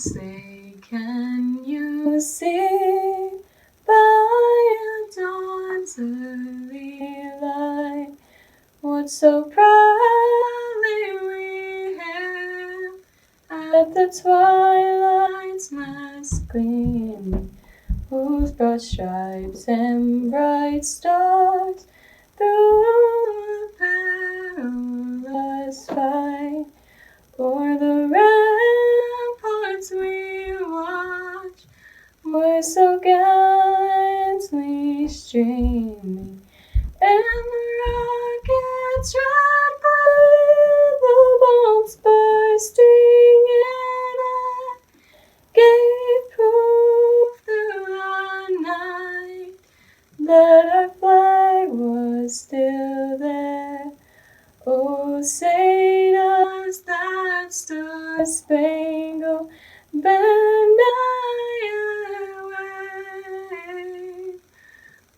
say, can you see by a dawn's early light what so proudly we hailed at the twilight's last gleaming, whose broad stripes and bright stars through the perilous fight for the ramparts we watch were so gallantly streaming, and the rockets' red glare, the bombs bursting in air, gave proof through the night that our flag was still there. Oh, say does that star-spangled banner wave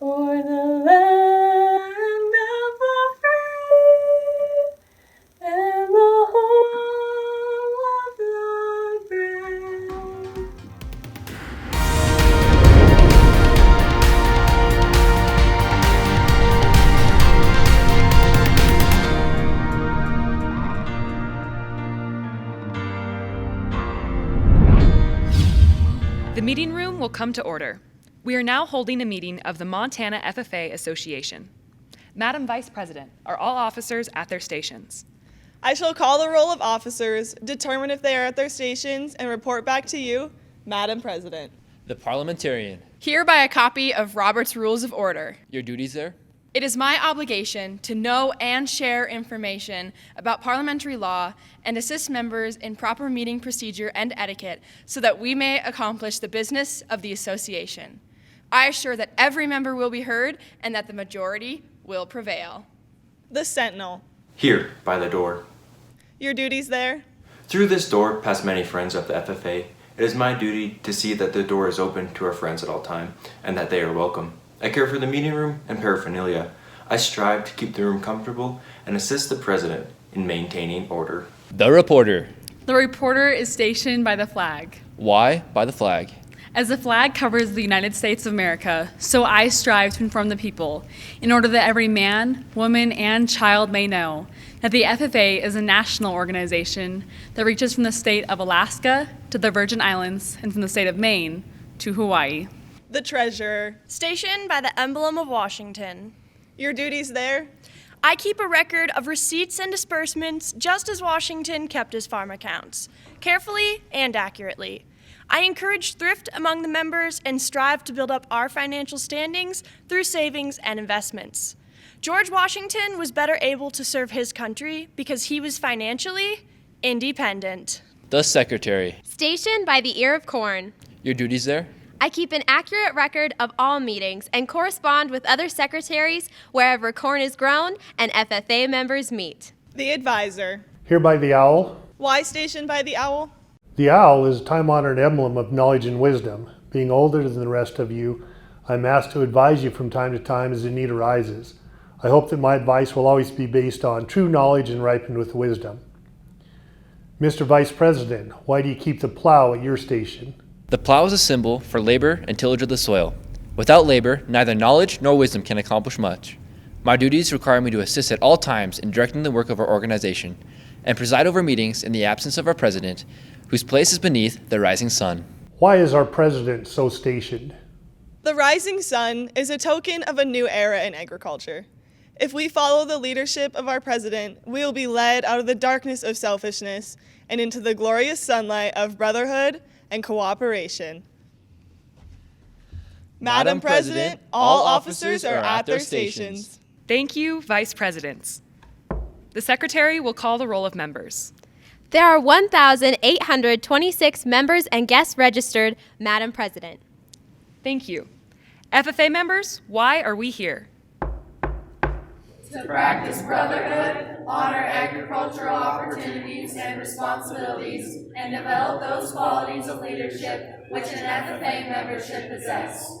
o'er the land of the free and the home of the brave? The meeting room will come to order. We are now holding a meeting of the Montana FFA Association. Madam Vice President, are all officers at their stations? I shall call the roll of officers, determine if they are at their stations, and report back to you, Madam President. The parliamentarian. Hereby a copy of Robert's Rules of Order. Your duties there? It is my obligation to know and share information about parliamentary law and assist members in proper meeting procedure and etiquette so that we may accomplish the business of the association. I assure that every member will be heard and that the majority will prevail. The Sentinel. Here, by the door. Your duties there? Through this door pass many friends of the FFA. It is my duty to see that the door is open to our friends at all time and that they are welcome. I care for the meeting room and paraphernalia. I strive to keep the room comfortable and assist the president in maintaining order. The reporter. The reporter is stationed by the flag. Why by the flag? As the flag covers the United States of America, so I strive to inform the people, in order that every man, woman, and child may know that the FFA is a national organization that reaches from the state of Alaska to the Virgin Islands and from the state of Maine to Hawaii. The Treasurer. Stationed by the emblem of Washington. Your duties there? I keep a record of receipts and disbursements just as Washington kept his farm accounts, carefully and accurately. I encourage thrift among the members and strive to build up our financial standings through savings and investments. George Washington was better able to serve his country because he was financially independent. The secretary. Stationed by the ear of corn. Your duties there? I keep an accurate record of all meetings and correspond with other secretaries wherever corn is grown and FFA members meet. The Advisor. Here by the owl. Why stationed by the owl? The owl is a time-honored emblem of knowledge and wisdom. Being older than the rest of you, I'm asked to advise you from time to time as the need arises. I hope that my advice will always be based on true knowledge and ripened with wisdom. Mr. Vice President, why do you keep the plow at your station? The plow is a symbol for labor and tillage of the soil. Without labor, neither knowledge nor wisdom can accomplish much. My duties require me to assist at all times in directing the work of our organization and preside over meetings in the absence of our president, whose place is beneath the rising sun. Why is our president so stationed? The rising sun is a token of a new era in agriculture. If we follow the leadership of our president, we will be led out of the darkness of selfishness and into the glorious sunlight of brotherhood and cooperation. Madam President, all officers are at their stations. Thank you, Vice Presidents. The Secretary will call the roll of members. There are 1,826 members and guests registered, Madam President. Thank you. FFA members, why are we here? To practice brotherhood, honor agricultural opportunities and responsibilities, and develop those qualities of leadership which an FFA member should possess.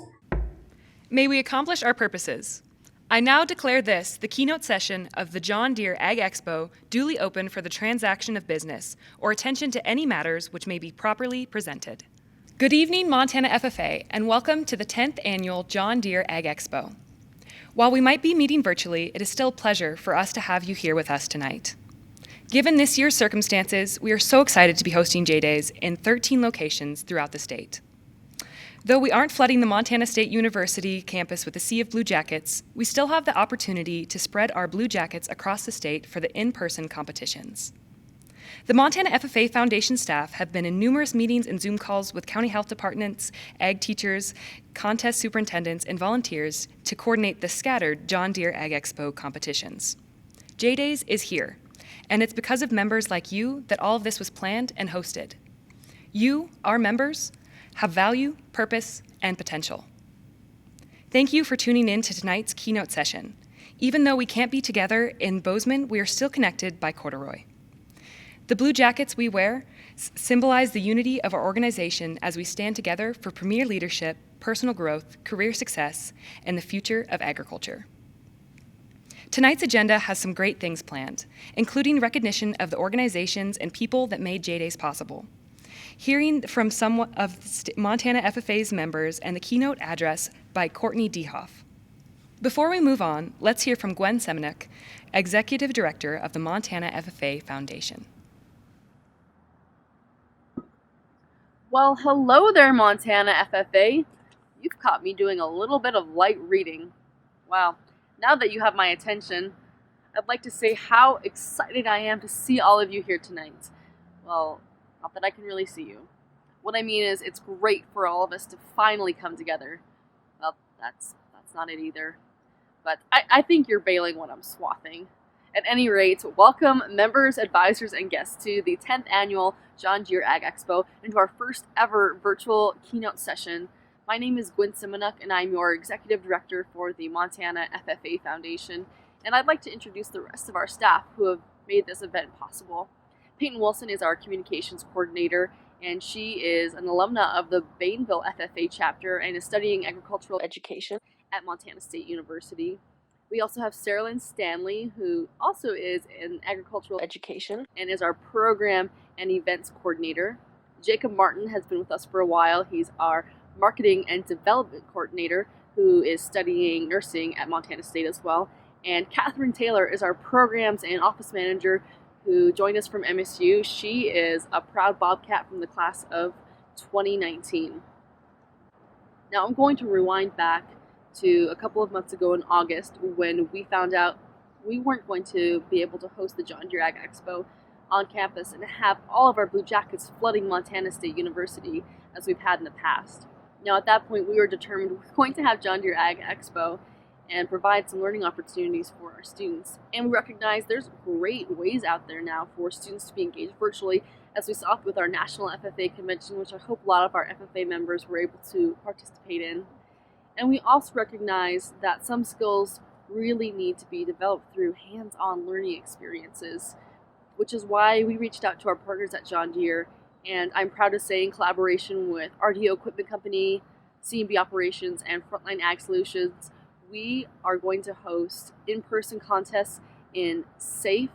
May we accomplish our purposes. I now declare this, the keynote session of the John Deere Ag Expo, duly open for the transaction of business or attention to any matters which may be properly presented. Good evening, Montana FFA, and welcome to the 10th Annual John Deere Ag Expo. While we might be meeting virtually, it is still a pleasure for us to have you here with us tonight. Given this year's circumstances, we are so excited to be hosting J-Days in 13 locations throughout the state. Though we aren't flooding the Montana State University campus with a sea of blue jackets, we still have the opportunity to spread our blue jackets across the state for the in-person competitions. The Montana FFA Foundation staff have been in numerous meetings and Zoom calls with county health departments, ag teachers, contest superintendents, and volunteers to coordinate the scattered John Deere Ag Expo competitions. J-Days is here, and it's because of members like you that all of this was planned and hosted. You, our members, have value, purpose, and potential. Thank you for tuning in to tonight's keynote session. Even though we can't be together in Bozeman, we are still connected by corduroy. The blue jackets we wear symbolize the unity of our organization as we stand together for premier leadership, personal growth, career success, and the future of agriculture. Tonight's agenda has some great things planned, including recognition of the organizations and people that made J-Days possible, hearing from some of Montana FFA's members, and the keynote address by Courtney Dehoff. Before we move on, let's hear from Gwen Semenuk, Executive Director of the Montana FFA Foundation. Well, hello there, Montana FFA. You've caught me doing a little bit of light reading. Wow, now that you have my attention, I'd like to say how excited I am to see all of you here tonight. Well, not that I can really see you. What I mean is, it's great for all of us to finally come together. Well, that's not it either. But I think you're bailing when I'm swathing. At any rate, welcome members, advisors, and guests to the 10th Annual John Deere Ag Expo and to our first ever virtual keynote session. My name is Gwen Semenuk, and I'm your Executive Director for the Montana FFA Foundation, and I'd like to introduce the rest of our staff who have made this event possible. Peyton Wilson is our Communications Coordinator, and she is an alumna of the Bainville FFA chapter and is studying agricultural education at Montana State University. We also have Sarah Lynn Stanley, who also is in agricultural education and is our program and events coordinator. Jacob Martin has been with us for a while. He's our marketing and development coordinator, who is studying nursing at Montana State as well. And Catherine Taylor is our programs and office manager, who joined us from MSU. She is a proud Bobcat from the class of 2019. Now I'm going to rewind back to a couple of months ago in August, when we found out we weren't going to be able to host the John Deere Ag Expo on campus and have all of our blue jackets flooding Montana State University as we've had in the past. Now at that point we were determined we were going to have John Deere Ag Expo and provide some learning opportunities for our students. And we recognize there's great ways out there now for students to be engaged virtually, as we saw with our National FFA Convention, which I hope a lot of our FFA members were able to participate in. And we also recognize that some skills really need to be developed through hands-on learning experiences, which is why we reached out to our partners at John Deere, and I'm proud to say in collaboration with RDO Equipment Company, C&B Operations, and Frontline Ag Solutions, we are going to host in-person contests in safe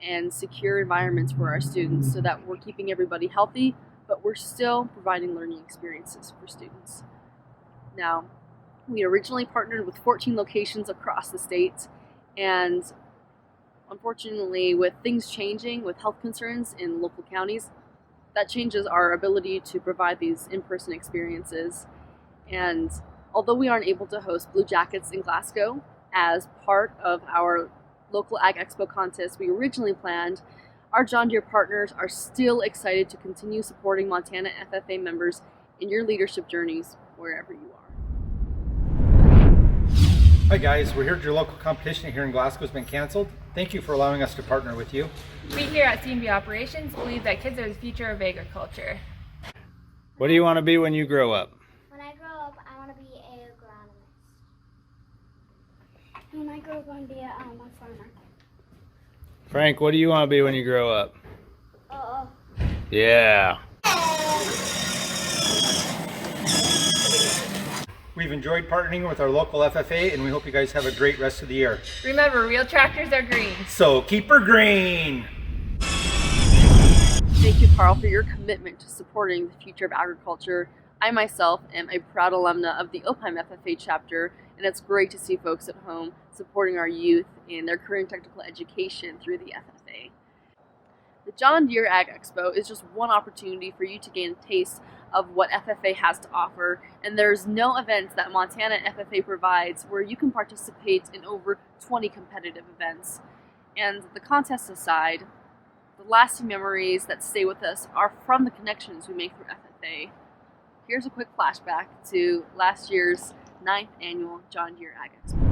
and secure environments for our students so that we're keeping everybody healthy, but we're still providing learning experiences for students. Now, we originally partnered with 14 locations across the state, and unfortunately, with things changing, with health concerns in local counties, that changes our ability to provide these in-person experiences. And although we aren't able to host Blue Jackets in Glasgow as part of our local Ag Expo contest we originally planned, our John Deere partners are still excited to continue supporting Montana FFA members in your leadership journeys wherever you are. Hi guys, we're here at your local competition here in Glasgow has been canceled. Thank you for allowing us to partner with you. We here at C&B Operations believe that kids are the future of agriculture. What do you want to be when you grow up? When I grow up, I want to be an agronomist. When I grow up, I want to be a farmer. Frank, what do you want to be when you grow up? Yeah. We've enjoyed partnering with our local FFA, and we hope you guys have a great rest of the year. Remember, real tractors are green. So keep her green! Thank you, Carl, for your commitment to supporting the future of agriculture. I myself am a proud alumna of the Opheim FFA chapter, and it's great to see folks at home supporting our youth in their career and technical education through the FFA. The John Deere Ag Expo is just one opportunity for you to gain a taste of what FFA has to offer, and there's no events that Montana FFA provides where you can participate in over 20 competitive events. And the contest aside, the lasting memories that stay with us are from the connections we make through FFA. Here's a quick flashback to last year's 9th annual John Deere Ag Expo.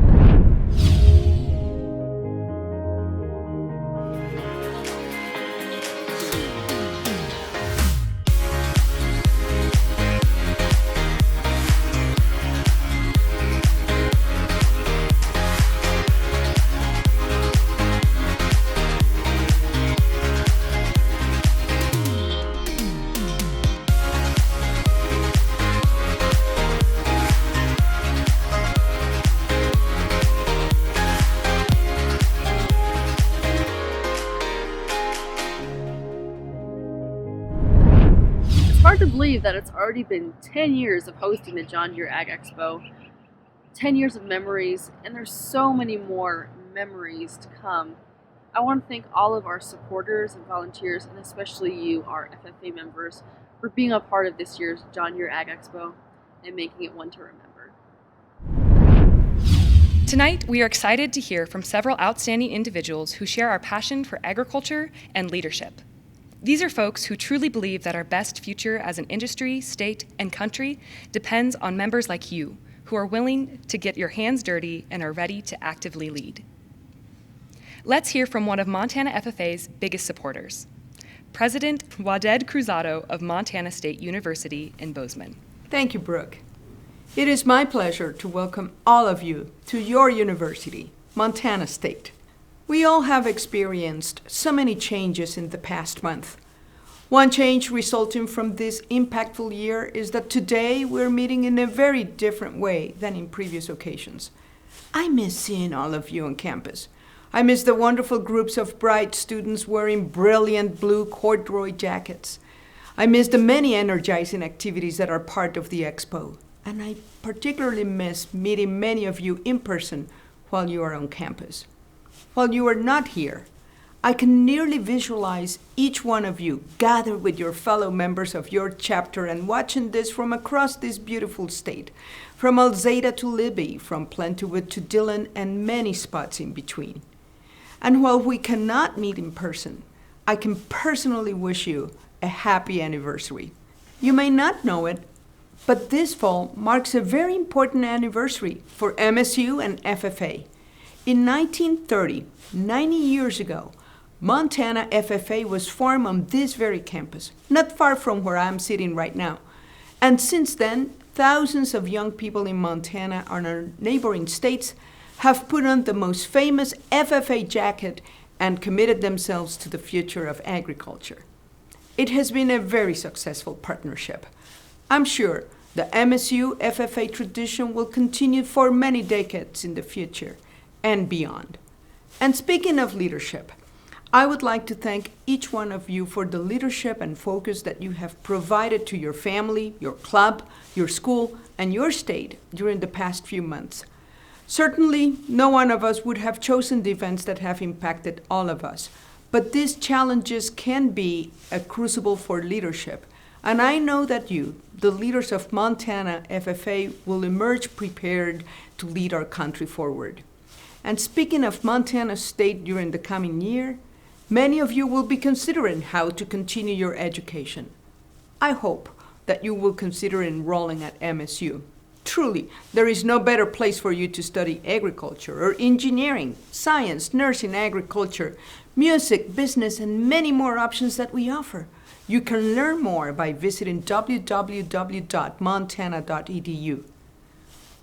Hard to believe that it's already been 10 years of hosting the John Deere Ag Expo, 10 years of memories, and there's so many more memories to come. I want to thank all of our supporters and volunteers, and especially you, our FFA members, for being a part of this year's John Deere Ag Expo and making it one to remember. Tonight, we are excited to hear from several outstanding individuals who share our passion for agriculture and leadership. These are folks who truly believe that our best future as an industry, state, and country depends on members like you, who are willing to get your hands dirty and are ready to actively lead. Let's hear from one of Montana FFA's biggest supporters, President Waded Cruzado of Montana State University in Bozeman. Thank you, Brooke. It is my pleasure to welcome all of you to your university, Montana State. We all have experienced so many changes in the past month. One change resulting from this impactful year is that today we're meeting in a very different way than in previous occasions. I miss seeing all of you on campus. I miss the wonderful groups of bright students wearing brilliant blue corduroy jackets. I miss the many energizing activities that are part of the Expo. And I particularly miss meeting many of you in person while you are on campus. While you are not here, I can nearly visualize each one of you gathered with your fellow members of your chapter and watching this from across this beautiful state, from Alzada to Libby, from Plentywood to Dillon, and many spots in between. And while we cannot meet in person, I can personally wish you a happy anniversary. You may not know it, but this fall marks a very important anniversary for MSU and FFA. In 1930, 90 years ago, Montana FFA was formed on this very campus, not far from where I'm sitting right now. And since then, thousands of young people in Montana and our neighboring states have put on the most famous FFA jacket and committed themselves to the future of agriculture. It has been a very successful partnership. I'm sure the MSU FFA tradition will continue for many decades in the future and beyond. And speaking of leadership, I would like to thank each one of you for the leadership and focus that you have provided to your family, your club, your school, and your state during the past few months. Certainly, no one of us would have chosen the events that have impacted all of us, but these challenges can be a crucible for leadership. And I know that you, the leaders of Montana FFA, will emerge prepared to lead our country forward. And speaking of Montana State during the coming year, many of you will be considering how to continue your education. I hope that you will consider enrolling at MSU. Truly, there is no better place for you to study agriculture or engineering, science, nursing, agriculture, music, business, and many more options that we offer. You can learn more by visiting www.montana.edu.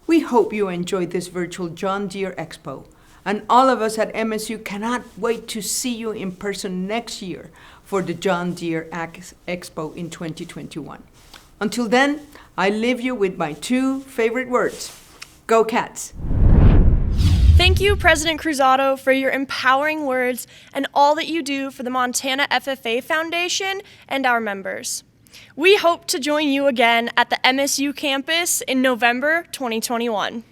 We hope you enjoyed this virtual John Deere Expo, and all of us at MSU cannot wait to see you in person next year for the John Deere Ag Expo in 2021. Until then, I leave you with my 2 favorite words. Go Cats! Thank you, President Cruzado, for your empowering words and all that you do for the Montana FFA Foundation and our members. We hope to join you again at the MSU campus in November 2021.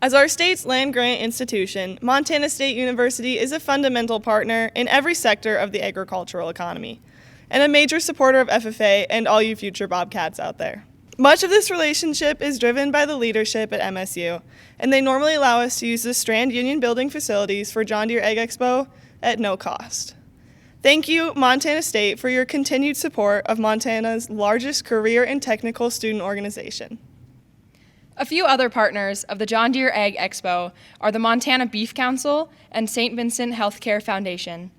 As our state's land-grant institution, Montana State University is a fundamental partner in every sector of the agricultural economy, and a major supporter of FFA and all you future Bobcats out there. Much of this relationship is driven by the leadership at MSU, and they normally allow us to use the Strand Union Building facilities for John Deere Ag Expo at no cost. Thank you, Montana State, for your continued support of Montana's largest career and technical student organization. A few other partners of the John Deere Ag Expo are the Montana Beef Council and St. Vincent Healthcare Foundation.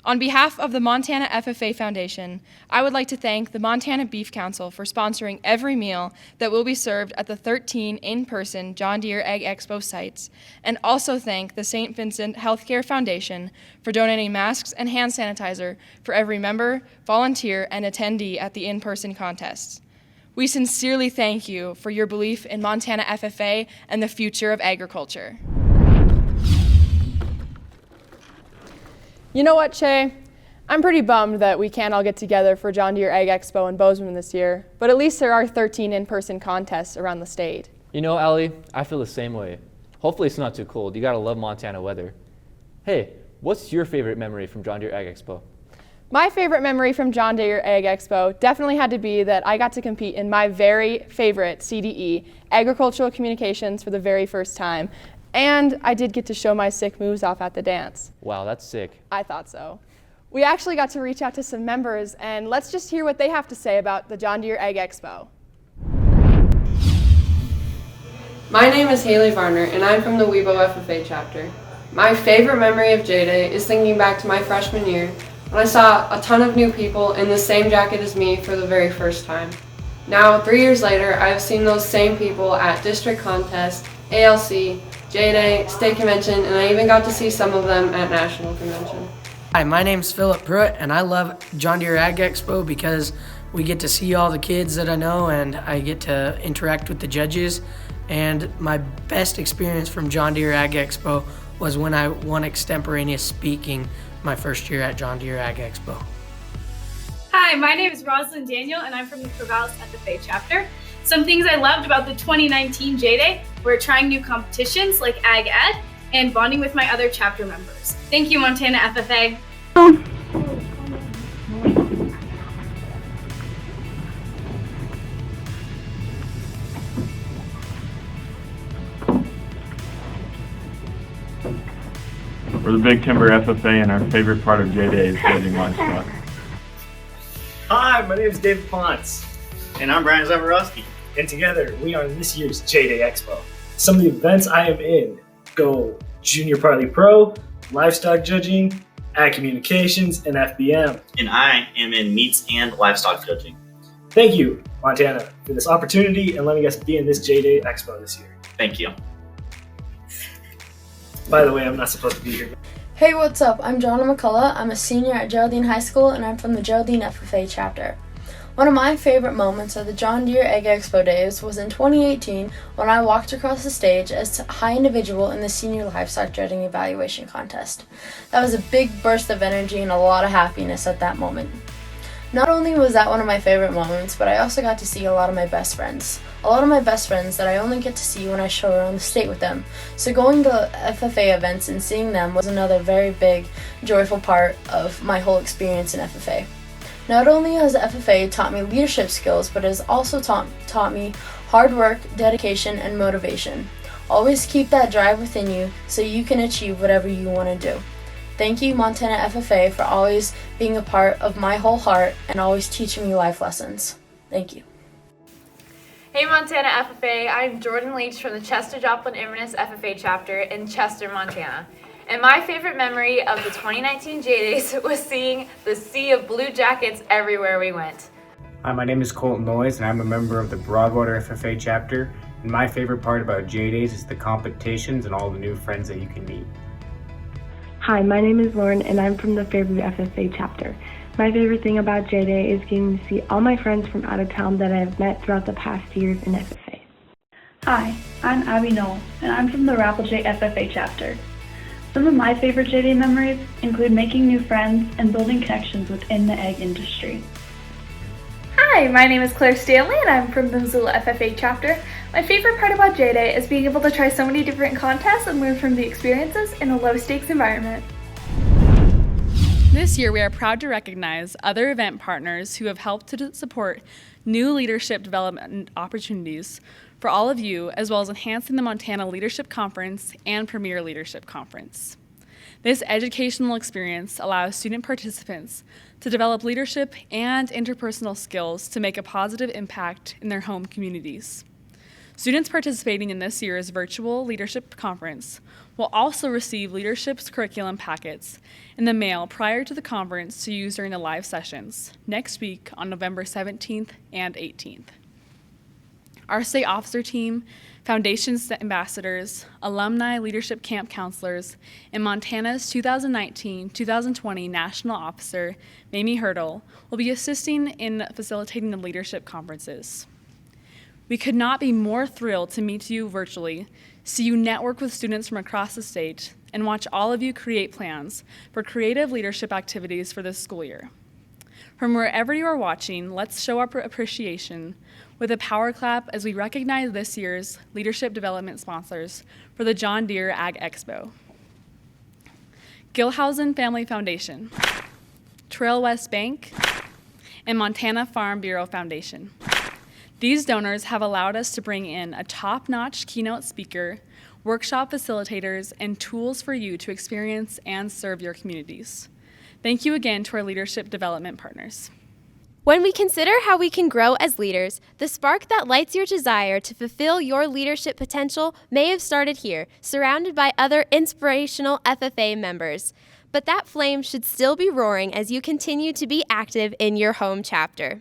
On behalf of the Montana FFA Foundation, I would like to thank the Montana Beef Council for sponsoring every meal that will be served at the 13 in-person John Deere Ag Expo sites, and also thank the St. Vincent Healthcare Foundation for donating masks and hand sanitizer for every member, volunteer, and attendee at the in-person contests. We sincerely thank you for your belief in Montana FFA and the future of agriculture. You know what, Che? I'm pretty bummed that we can't all get together for John Deere Ag Expo in Bozeman this year, but at least there are 13 in-person contests around the state. You know, Allie, I feel the same way. Hopefully it's not too cold. You gotta love Montana weather. Hey, what's your favorite memory from John Deere Ag Expo? My favorite memory from John Deere Ag Expo definitely had to be that I got to compete in my very favorite CDE, Agricultural Communications, for the very first time. And I did get to show my sick moves off at the dance. Wow, that's sick. I thought so. We actually got to reach out to some members, and let's just hear what they have to say about the John Deere Ag Expo. My name is Haley Varner, and I'm from the Webo FFA chapter. My favorite memory of J-Day is thinking back to my freshman year when I saw a ton of new people in the same jacket as me for the very first time. Now, 3 years later, I've seen those same people at district contests, ALC, J-Day, state convention, and I even got to see some of them at national convention. Hi, my name's Philip Pruitt, and I love John Deere Ag Expo because we get to see all the kids that I know, and I get to interact with the judges. And my best experience from John Deere Ag Expo was when I won extemporaneous speaking my first year at John Deere Ag Expo. Hi, my name is Rosalind Daniel, and I'm from the Corvallis FFA chapter. Some things I loved about the 2019 J-Day were trying new competitions like Ag Ed and bonding with my other chapter members. Thank you, Montana FFA. We're the Big Timber FFA, and our favorite part of J-Day is judging livestock. Hi, my name is David Ponce. And I'm Brian Zaborowski. And together, we are in this year's J-Day Expo. Some of the events I am in go Junior Parley Pro, Livestock Judging, Ag Communications, and FBM. And I am in meats and livestock judging. Thank you, Montana, for this opportunity and letting us be in this J-Day Expo this year. Thank you. By the way, I'm not supposed to be here. Hey, what's up? I'm Jonah McCullough. I'm a senior at Geraldine High School, and I'm from the Geraldine FFA chapter. One of my favorite moments of the John Deere Ag Expo days was in 2018 when I walked across the stage as a high individual in the senior livestock judging evaluation contest. That was a big burst of energy and a lot of happiness at that moment. Not only was that one of my favorite moments, but I also got to see a lot of my best friends. A lot of my best friends that I only get to see when I show around the state with them. So going to FFA events and seeing them was another very big, joyful part of my whole experience in FFA. Not only has FFA taught me leadership skills, but it has also taught me hard work, dedication, and motivation. Always keep that drive within you so you can achieve whatever you want to do. Thank you, Montana FFA, for always being a part of my whole heart and always teaching me life lessons. Thank you. Hey Montana FFA, I'm Jordan Leach from the Chester Joplin Inverness FFA chapter in Chester, Montana. And my favorite memory of the 2019 J-Days was seeing the sea of blue jackets everywhere we went. Hi, my name is Colton Noyes, and I'm a member of the Broadwater FFA chapter. And my favorite part about J-Days is the competitions and all the new friends that you can meet. Hi, my name is Lauren, and I'm from the Fairview FFA chapter. My favorite thing about J-Day is getting to see all my friends from out of town that I've met throughout the past years in FFA. Hi, I'm Abby Knoll, and I'm from the Rapplejay FFA chapter. Some of my favorite J-Day memories include making new friends and building connections within the egg industry. Hi, my name is Claire Stanley and I'm from the Missoula FFA chapter. My favorite part about J-Day is being able to try so many different contests and learn from the experiences in a low-stakes environment. This year, we are proud to recognize other event partners who have helped to support new leadership development opportunities for all of you, as well as enhancing the Montana Leadership Conference and Premier Leadership Conference. This educational experience allows student participants to develop leadership and interpersonal skills to make a positive impact in their home communities. Students participating in this year's Virtual Leadership Conference will also receive leadership's curriculum packets in the mail prior to the conference to use during the live sessions next week on November 17th and 18th. Our state officer team, foundation ambassadors, alumni leadership camp counselors, and Montana's 2019-2020 national officer, Mamie Hurdle, will be assisting in facilitating the leadership conferences. We could not be more thrilled to meet you virtually, see you network with students from across the state, and watch all of you create plans for creative leadership activities for this school year. From wherever you are watching, let's show our appreciation with a power clap as we recognize this year's leadership development sponsors for the John Deere Ag Expo. Gilhausen Family Foundation, Trail West Bank, and Montana Farm Bureau Foundation. These donors have allowed us to bring in a top-notch keynote speaker, workshop facilitators, and tools for you to experience and serve your communities. Thank you again to our leadership development partners. When we consider how we can grow as leaders, the spark that lights your desire to fulfill your leadership potential may have started here, surrounded by other inspirational FFA members. But that flame should still be roaring as you continue to be active in your home chapter.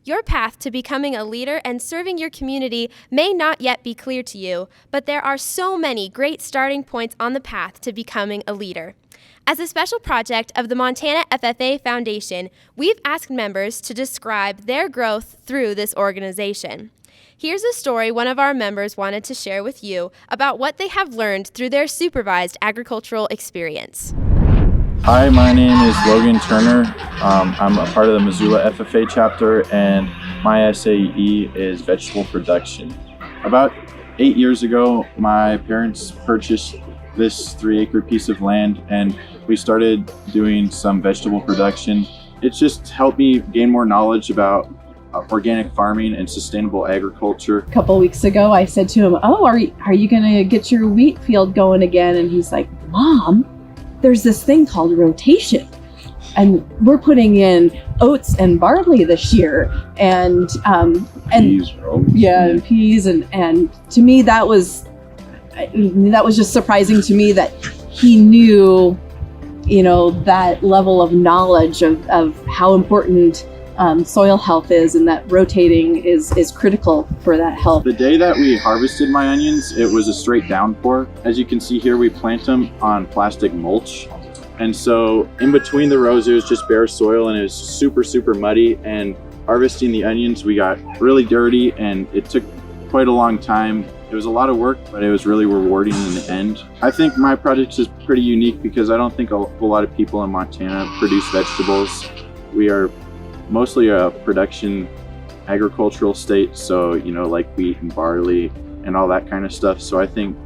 Your path to becoming a leader and serving your community may not yet be clear to you, but there are so many great starting points on the path to becoming a leader. As a special project of the Montana FFA Foundation, we've asked members to describe their growth through this organization. Here's a story one of our members wanted to share with you about what they have learned through their supervised agricultural experience. Hi, my name is Logan Turner. I'm a part of the Missoula FFA chapter, and my SAE is vegetable production. About 8 years ago, my parents purchased this 3-acre piece of land, and we started doing some vegetable production. It's just helped me gain more knowledge about organic farming and sustainable agriculture. A couple weeks ago, I said to him, "Oh, are you gonna get your wheat field going again?" And he's like, "Mom, there's this thing called rotation, and we're putting in oats and barley this year, and Peas, yeah, and peas, and to me that was just surprising to me that he knew, that level of knowledge of how important soil health is, and that rotating is critical for that health. The day that we harvested my onions, it was a straight downpour. As you can see here, we plant them on plastic mulch. And so in between the rows, it was just bare soil, and it was super, super muddy. And harvesting the onions, we got really dirty, and it took quite a long time. It was a lot of work, but it was really rewarding in the end. I think my project is pretty unique because I don't think a whole lot of people in Montana produce vegetables. We are mostly a production agricultural state, so like wheat and barley and all that kind of stuff. So I think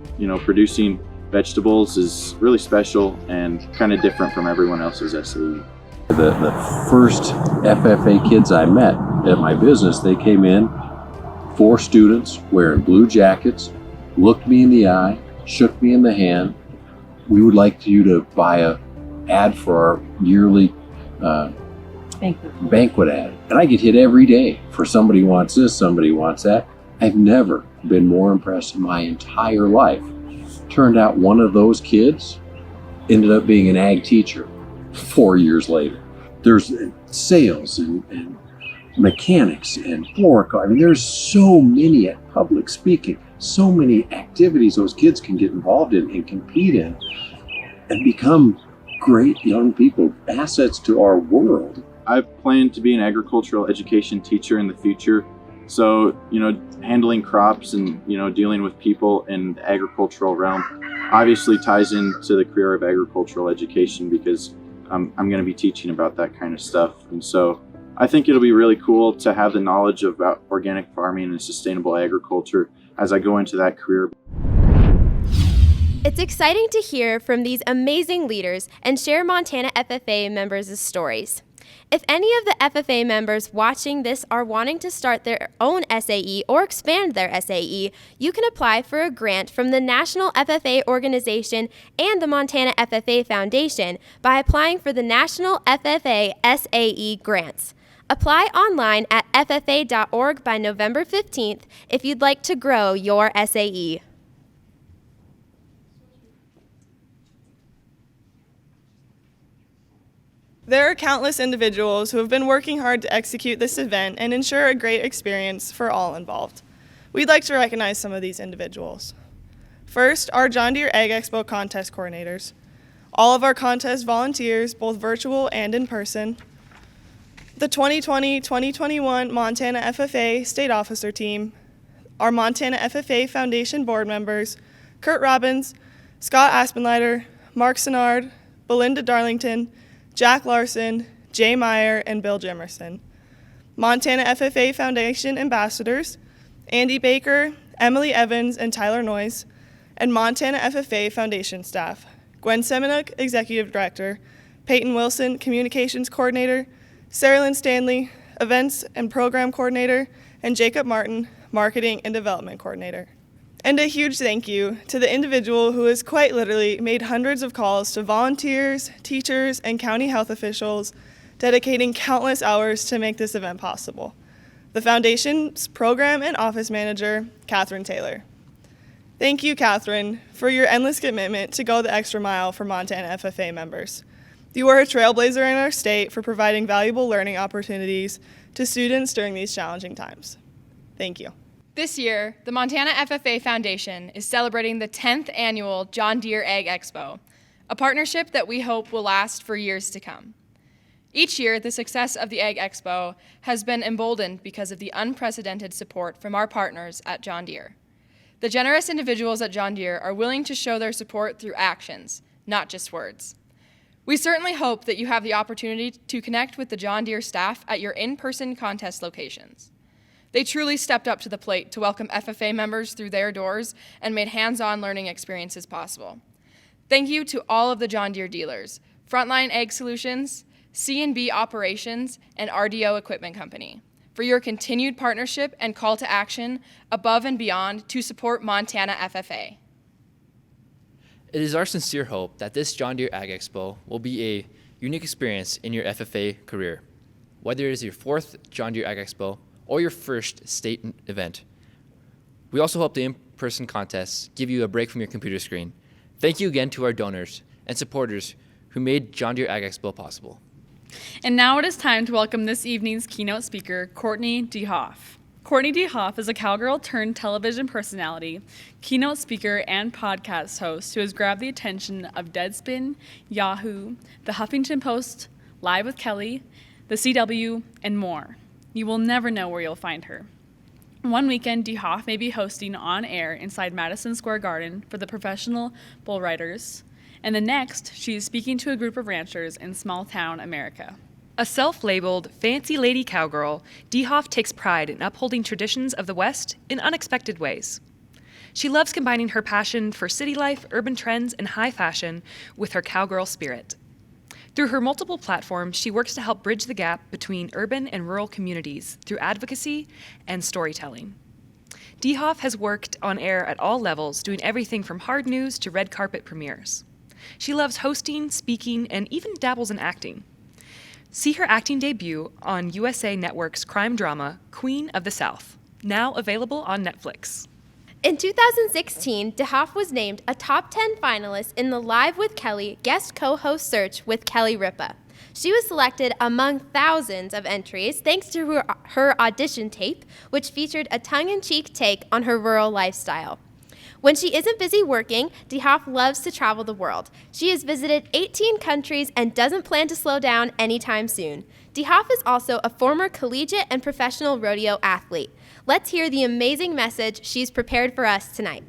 producing vegetables is really special and kind of different from everyone else's SAE. The first FFA kids I met at my business, they came in, 4 students wearing blue jackets, looked me in the eye, shook me in the hand. We would like you to buy a ad for our yearly banquet ad. And I get hit every day for somebody wants this, somebody wants that. I've never been more impressed in my entire life. Turned out one of those kids ended up being an ag teacher 4 years later. There's sales and mechanics and floriculture. I mean, there's so many at public speaking, so many activities those kids can get involved in and compete in and become great young people, assets to our world. I've planned to be an agricultural education teacher in the future. So, handling crops and, dealing with people in the agricultural realm obviously ties into the career of agricultural education because I'm going to be teaching about that kind of stuff. And so I think it'll be really cool to have the knowledge about organic farming and sustainable agriculture as I go into that career. It's exciting to hear from these amazing leaders and share Montana FFA members' stories. If any of the FFA members watching this are wanting to start their own SAE or expand their SAE, you can apply for a grant from the National FFA Organization and the Montana FFA Foundation by applying for the National FFA SAE grants. Apply online at ffa.org by November 15th if you'd like to grow your SAE. There are countless individuals who have been working hard to execute this event and ensure a great experience for all involved. We'd like to recognize some of these individuals. First, our John Deere Ag Expo contest coordinators, all of our contest volunteers, both virtual and in person, the 2020-2021 Montana FFA State Officer Team, our Montana FFA Foundation board members, Kurt Robbins, Scott Aspenleiter, Mark Senard, Belinda Darlington, Jack Larson, Jay Meyer, and Bill Jimerson. Montana FFA Foundation ambassadors, Andy Baker, Emily Evans, and Tyler Noyes, and Montana FFA Foundation staff, Gwen Seminuk, Executive Director, Peyton Wilson, Communications Coordinator, Sarah Lynn Stanley, Events and Program Coordinator, and Jacob Martin, Marketing and Development Coordinator. And a huge thank you to the individual who has quite literally made hundreds of calls to volunteers, teachers, and county health officials, dedicating countless hours to make this event possible. The Foundation's Program and Office Manager, Catherine Taylor. Thank you, Catherine, for your endless commitment to go the extra mile for Montana FFA members. You are a trailblazer in our state for providing valuable learning opportunities to students during these challenging times. Thank you. This year, the Montana FFA Foundation is celebrating the 10th annual John Deere Ag Expo, a partnership that we hope will last for years to come. Each year, the success of the Ag Expo has been emboldened because of the unprecedented support from our partners at John Deere. The generous individuals at John Deere are willing to show their support through actions, not just words. We certainly hope that you have the opportunity to connect with the John Deere staff at your in-person contest locations. They truly stepped up to the plate to welcome FFA members through their doors and made hands-on learning experiences possible. Thank you to all of the John Deere dealers, Frontline Ag Solutions, C&B Operations, and RDO Equipment Company for your continued partnership and call to action above and beyond to support Montana FFA. It is our sincere hope that this John Deere Ag Expo will be a unique experience in your FFA career, whether it is your 4th John Deere Ag Expo or your first state event. We also hope the in-person contests give you a break from your computer screen. Thank you again to our donors and supporters who made John Deere Ag Expo possible. And now it is time to welcome this evening's keynote speaker, Courtney D. Hoff. Courtney D. Hoff is a cowgirl turned television personality, keynote speaker, and podcast host who has grabbed the attention of Deadspin, Yahoo, The Huffington Post, Live with Kelly, The CW, and more. You will never know where you'll find her. One weekend, D. Hoff may be hosting on air inside Madison Square Garden for the professional bull riders, and the next, she is speaking to a group of ranchers in small-town America. A self-labeled fancy lady cowgirl, D. Hoff takes pride in upholding traditions of the West in unexpected ways. She loves combining her passion for city life, urban trends, and high fashion with her cowgirl spirit. Through her multiple platforms, she works to help bridge the gap between urban and rural communities through advocacy and storytelling. D. Hoff has worked on air at all levels, doing everything from hard news to red carpet premieres. She loves hosting, speaking, and even dabbles in acting. See her acting debut on USA Network's crime drama, Queen of the South, now available on Netflix. In 2016, DeHoff was named a top 10 finalist in the Live with Kelly guest co-host search with Kelly Ripa. She was selected among thousands of entries thanks to her audition tape, which featured a tongue-in-cheek take on her rural lifestyle. When she isn't busy working, DeHoff loves to travel the world. She has visited 18 countries and doesn't plan to slow down anytime soon. DeHoff is also a former collegiate and professional rodeo athlete. Let's hear the amazing message she's prepared for us tonight.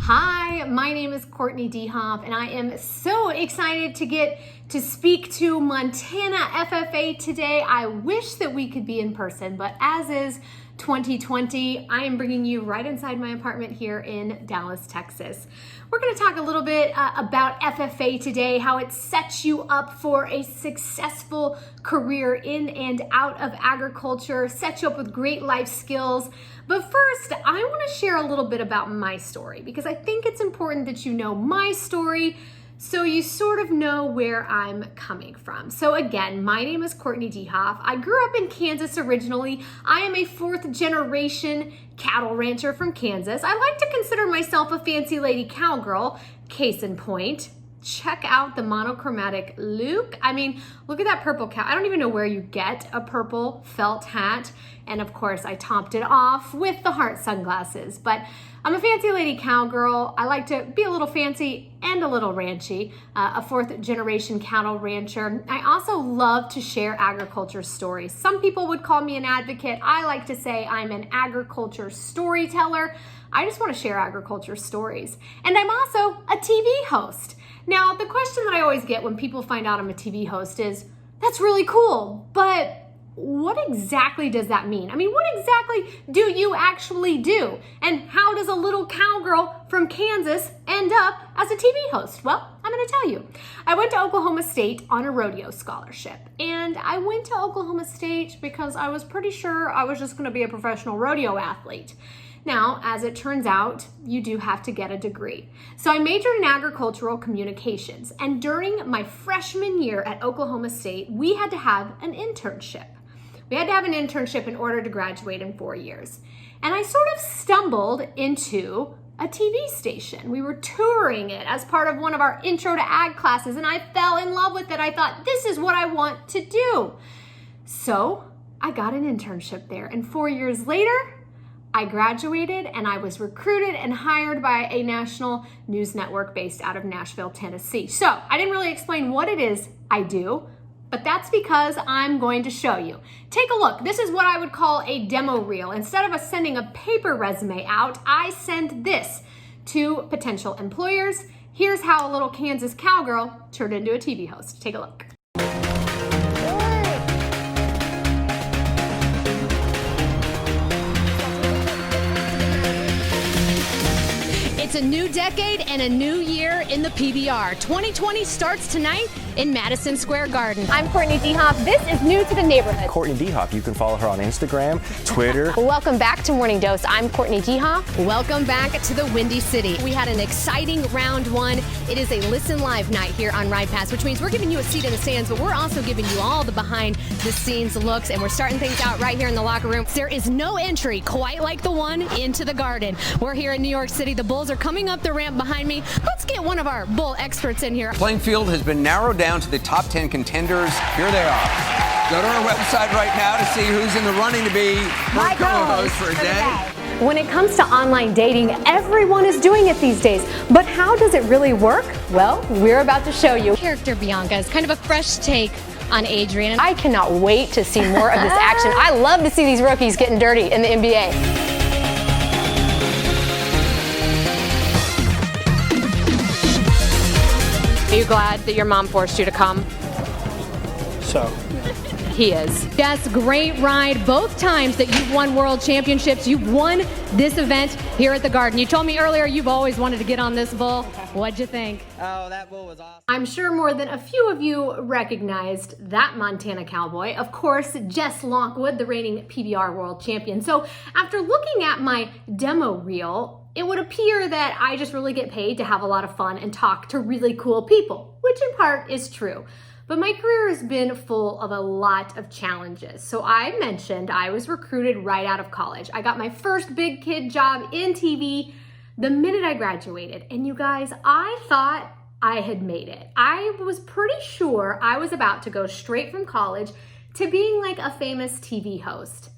Hi, my name is Courtney DeHoff, and I am so excited to get to speak to Montana FFA today. I wish that we could be in person, but as is 2020, I am bringing you right inside my apartment here in Dallas, Texas. We're going to talk a little bit about FFA today, how it sets you up for a successful career in and out of agriculture, sets you up with great life skills. But first, I want to share a little bit about my story because I think it's important that you know my story so you sort of know where I'm coming from. So again, my name is Courtney DeHoff. I grew up in Kansas originally. I am a 4th generation cattle rancher from Kansas. I like to consider myself a fancy lady cowgirl. Case in point, check out the monochromatic look. I mean, look at that purple cow. I don't even know where you get a purple felt hat. And of course, I topped it off with the heart sunglasses. But I'm a fancy lady cowgirl. I like to be a little fancy and a little ranchy, a 4th generation cattle rancher. I also love to share agriculture stories. Some people would call me an advocate. I like to say I'm an agriculture storyteller. I just want to share agriculture stories. And I'm also a TV host. Now, the question that I always get when people find out I'm a TV host is, that's really cool, but what exactly does that mean? I mean, what exactly do you actually do? And how does a little cowgirl from Kansas end up as a TV host? Well, I'm going to tell you. I went to Oklahoma State on a rodeo scholarship. And I went to Oklahoma State because I was pretty sure I was just going to be a professional rodeo athlete. Now, as it turns out, you do have to get a degree. So I majored in agricultural communications. And during my freshman year at Oklahoma State, we had to have an internship. We had to have an internship in order to graduate in 4 years. And I sort of stumbled into a TV station. We were touring it as part of one of our Intro to Ag classes, and I fell in love with it. I thought, this is what I want to do. So I got an internship there, and 4 years later, I graduated and I was recruited and hired by a national news network based out of Nashville, Tennessee. So I didn't really explain what it is I do, but that's because I'm going to show you. Take a look. This is what I would call a demo reel. Instead of us sending a paper resume out, I send this to potential employers. Here's how a little Kansas cowgirl turned into a TV host. Take a look. It's a new decade and a new year in the PBR. 2020 starts tonight in Madison Square Garden. I'm Courtney DeHoff. This is New to the Neighborhood. Courtney DeHoff. You can follow her on Instagram, Twitter. Welcome back to Morning Dose. I'm Courtney DeHoff. Welcome back to the Windy City. We had an exciting round one. It is a listen live night here on Ride Pass, which means we're giving you a seat in the stands, but we're also giving you all the behind the scenes looks, and we're starting things out right here in the locker room. There is no entry quite like the one into the Garden. We're here in New York City. The Bulls are coming up the ramp behind me. Let's get one of our Bull experts in here. Playing field has been narrowed down to the top 10 contenders. Here they are. Go to our website right now to see who's in the running to be my co-host for a day. When it comes to online dating, everyone is doing it these days. But how does it really work? Well, we're about to show you. Character Bianca is kind of a fresh take on Adrian. I cannot wait to see more of this action. I love to see these rookies getting dirty in the NBA. Are you glad that your mom forced you to come? So. He is. Yes, great ride. Both times that you've won world championships, you've won this event here at the Garden. You told me earlier you've always wanted to get on this bull. What'd you think? Oh, that bull was awesome. I'm sure more than a few of you recognized that Montana cowboy. Of course, Jess Lockwood, the reigning PBR world champion. So after looking at my demo reel, it would appear that I just really get paid to have a lot of fun and talk to really cool people, which in part is true. But my career has been full of a lot of challenges. So I mentioned I was recruited right out of college. I got my first big kid job in TV the minute I graduated. And you guys, I thought I had made it. I was pretty sure I was about to go straight from college to being like a famous TV host.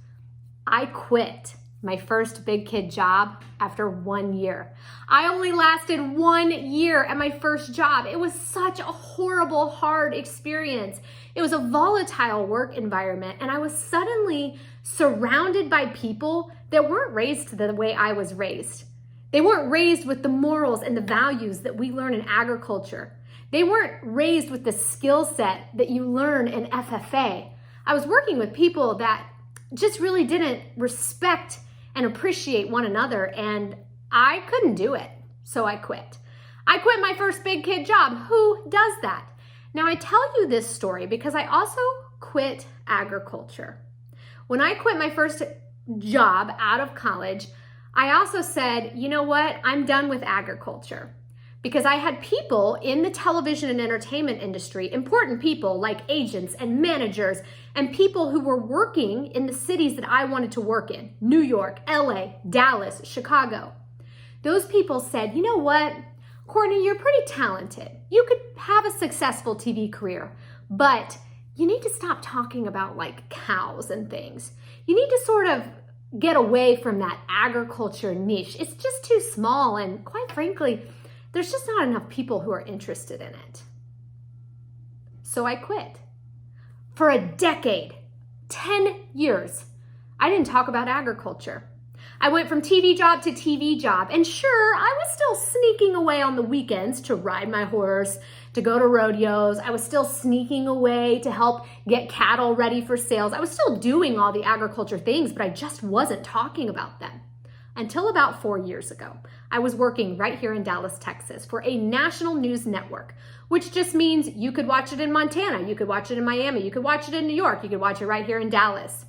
I quit. my first big kid job after 1 year. I only lasted 1 year at my first job. It was such a horrible, hard experience. It was a volatile work environment, and I was suddenly surrounded by people that weren't raised the way I was raised. They weren't raised with the morals and the values that we learn in agriculture. They weren't raised with the skill set that you learn in FFA. I was working with people that just really didn't respect and appreciate one another, and I couldn't do it, so I quit. I quit my first big kid job. Who does that? Now, I tell you this story because I also quit agriculture. When I quit my first job out of college, I also said, you know what? I'm done with agriculture. Because I had people in the television and entertainment industry, important people like agents and managers and people who were working in the cities that I wanted to work in, New York, LA, Dallas, Chicago. Those people said, you know what, Courtney, you're pretty talented. You could have a successful TV career, but you need to stop talking about like cows and things. You need to sort of get away from that agriculture niche. It's just too small, and quite frankly, there's just not enough people who are interested in it. So I quit. For a decade, 10 years, I didn't talk about agriculture. I went from TV job to TV job, and sure, I was still sneaking away on the weekends to ride my horse, to go to rodeos. I was still sneaking away to help get cattle ready for sales. I was still doing all the agriculture things, but I just wasn't talking about them. Until about 4 years ago, I was working right here in Dallas, Texas for a national news network, which just means you could watch it in Montana, you could watch it in Miami, you could watch it in New York, you could watch it right here in Dallas.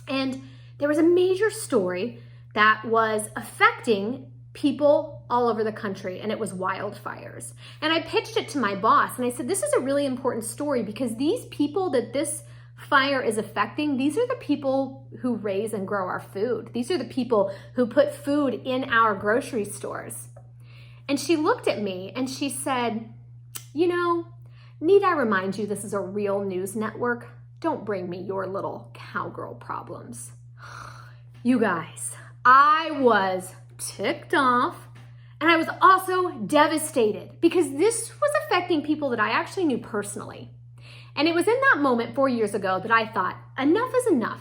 And there was a major story that was affecting people all over the country, and it was wildfires. And I pitched it to my boss, and I said, this is a really important story because these people that this fire is affecting, these are the people who raise and grow our food. These are the people who put food in our grocery stores. And she looked at me and she said, you know, need I remind you this is a real news network? Don't bring me your little cowgirl problems. You guys, I was ticked off, and I was also devastated because this was affecting people that I actually knew personally. And it was in that moment 4 years ago that I thought, enough is enough.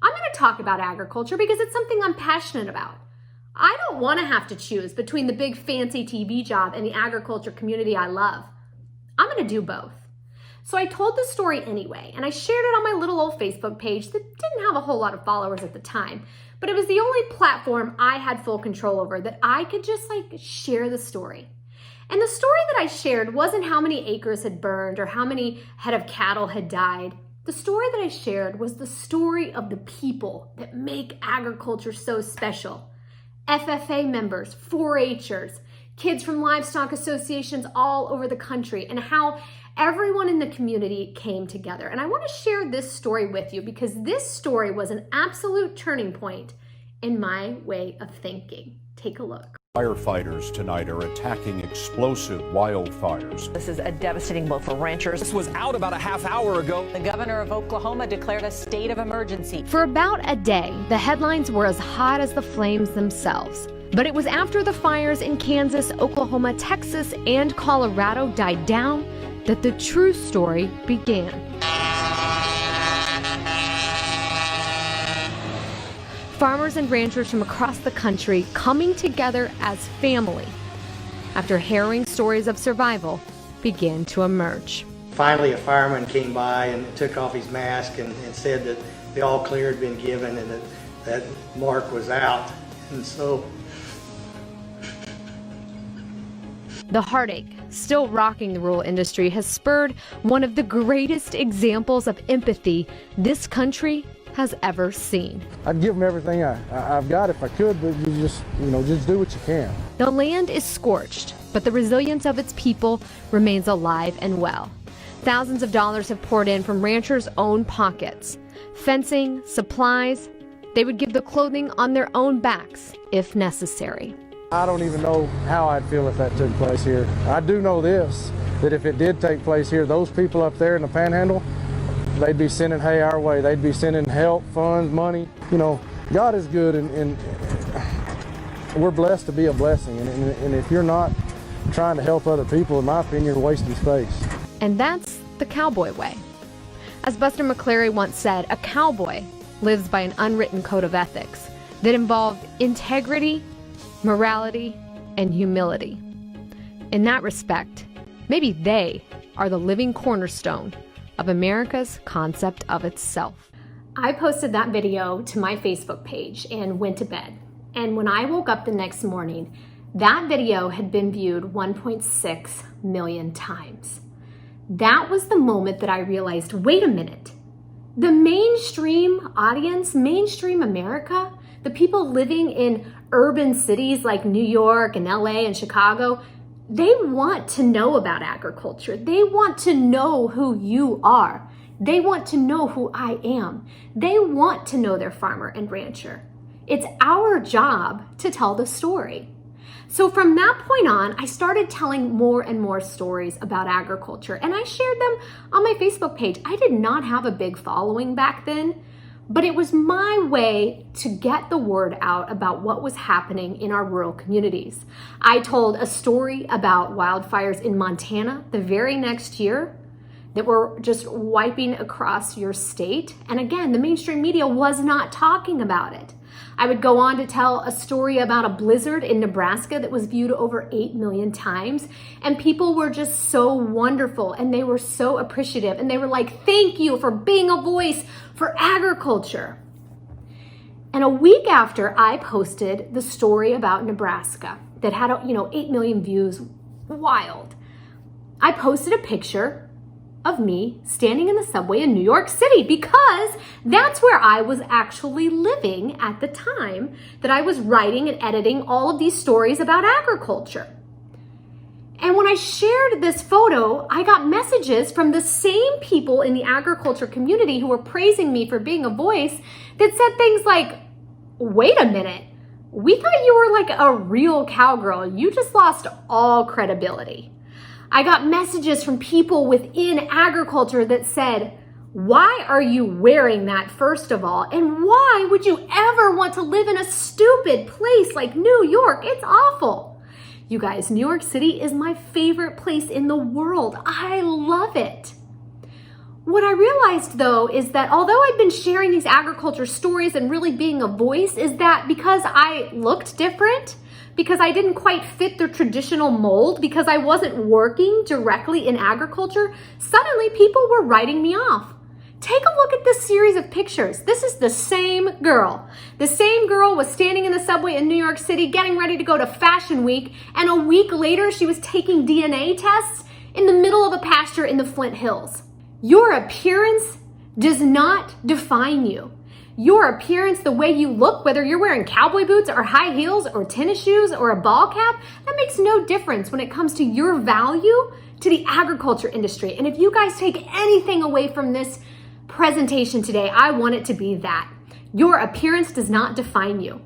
I'm going to talk about agriculture because it's something I'm passionate about. I don't want to have to choose between the big fancy TV job and the agriculture community I love. I'm going to do both. So I told the story anyway, and I shared it on my little old Facebook page that didn't have a whole lot of followers at the time, but it was the only platform I had full control over that I could just share the story. And the story that I shared wasn't how many acres had burned or how many head of cattle had died. The story that I shared was the story of the people that make agriculture so special. FFA members, 4-H'ers, kids from livestock associations all over the country, and how everyone in the community came together. And I want to share this story with you because this story was an absolute turning point in my way of thinking. Take a look. Firefighters tonight are attacking explosive wildfires. This is a devastating blow for ranchers. This was out about a half hour ago. The governor of Oklahoma declared a state of emergency. For about a day, the headlines were as hot as the flames themselves. But it was after the fires in Kansas, Oklahoma, Texas, and Colorado died down that the true story began. Farmers and ranchers from across the country coming together as family after harrowing stories of survival began to emerge. Finally, a fireman came by and took off his mask and said that the all clear had been given and that Mark was out. And so the heartache still rocking the rural industry has spurred one of the greatest examples of empathy this country has ever seen. I'd give them everything I've got if I could, but you just do what you can. The land is scorched, but the resilience of its people remains alive and well. Thousands of dollars have poured in from ranchers' own pockets. Fencing, supplies, they would give the clothing on their own backs if necessary. I don't even know how I'd feel if that took place here. I do know this, that if it did take place here, those people up there in the panhandle, they'd be sending hay our way. They'd be sending help, funds, money. You know, God is good, and we're blessed to be a blessing. And if you're not trying to help other people, in my opinion, you're wasting space. And that's the cowboy way. As Buster McCleary once said, a cowboy lives by an unwritten code of ethics that involve integrity, morality, and humility. In that respect, maybe they are the living cornerstone of America's concept of itself. I posted that video to my Facebook page and went to bed. And when I woke up the next morning, that video had been viewed 1.6 million times. That was the moment that I realized, wait a minute, the mainstream audience, mainstream America, the people living in urban cities like New York and LA and Chicago, they want to know about agriculture. They want to know who you are. They want to know who I am. They want to know their farmer and rancher. It's our job to tell the story. So from that point on, I started telling more and more stories about agriculture, and I shared them on my Facebook page. I did not have a big following back then, but it was my way to get the word out about what was happening in our rural communities. I told a story about wildfires in Montana the very next year that were just wiping across your state. And again, the mainstream media was not talking about it. I would go on to tell a story about a blizzard in Nebraska that was viewed over 8 million times. And people were just so wonderful and they were so appreciative. And they were like, thank you for being a voice for agriculture. And a week after I posted the story about Nebraska that had, 8 million views, wild, I posted a picture of me standing in the subway in New York City because that's where I was actually living at the time that I was writing and editing all of these stories about agriculture. And when I shared this photo, I got messages from the same people in the agriculture community who were praising me for being a voice that said things like, wait a minute, we thought you were like a real cowgirl. You just lost all credibility. I got messages from people within agriculture that said, why are you wearing that, first of all? And why would you ever want to live in a stupid place like New York? It's awful. You guys, New York City is my favorite place in the world. I love it. What I realized, though, is that although I've been sharing these agriculture stories and really being a voice, is that because I looked different, because I didn't quite fit the traditional mold, because I wasn't working directly in agriculture, suddenly people were writing me off. Take a look at this series of pictures. This is the same girl. The same girl was standing in the subway in New York City getting ready to go to Fashion Week, and a week later she was taking DNA tests in the middle of a pasture in the Flint Hills. Your appearance does not define you. Your appearance, the way you look, whether you're wearing cowboy boots or high heels or tennis shoes or a ball cap, that makes no difference when it comes to your value to the agriculture industry. And if you guys take anything away from this presentation today, I want it to be that. Your appearance does not define you.